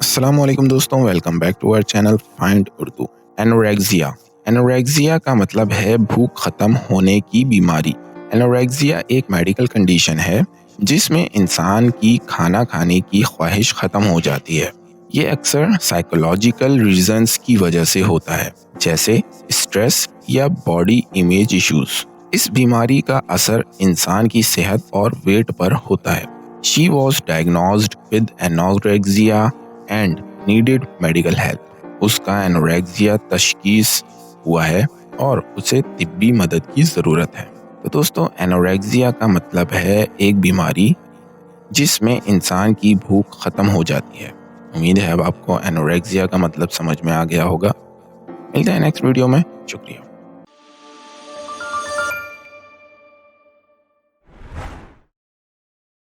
अस्सलाम वालेकुम दोस्तों, welcome back to our channel find Urdu. Anorexia anorexia का मतलब है भूख खत्म होने की बीमारी। एनोरेक्सिया एक मेडिकल कंडीशन है जिसमें इंसान की खाना खाने की ख्वाहिश खत्म हो जाती है। ये अक्सर साइकोलॉजिकल रीजंस की वजह से होता है, जैसे स्ट्रेस या बॉडी इमेज इश्यूज। इस बीमारी का असर इंसान की सेहत और वेट पर होता है। She was diagnosed with anorexia and needed medical help. उसका एनोरेक्सिया तशखीस हुआ है और उसे तिब्बी मदद की ज़रूरत है। तो दोस्तों, एनोरेक्सिया का मतलब है एक बीमारी जिसमें इंसान की भूख ख़त्म हो जाती है। उम्मीद है अब आपको एनोरेक्सिया का मतलब समझ में आ गया होगा। मिलते हैं नेक्स्ट वीडियो में। शुक्रिया।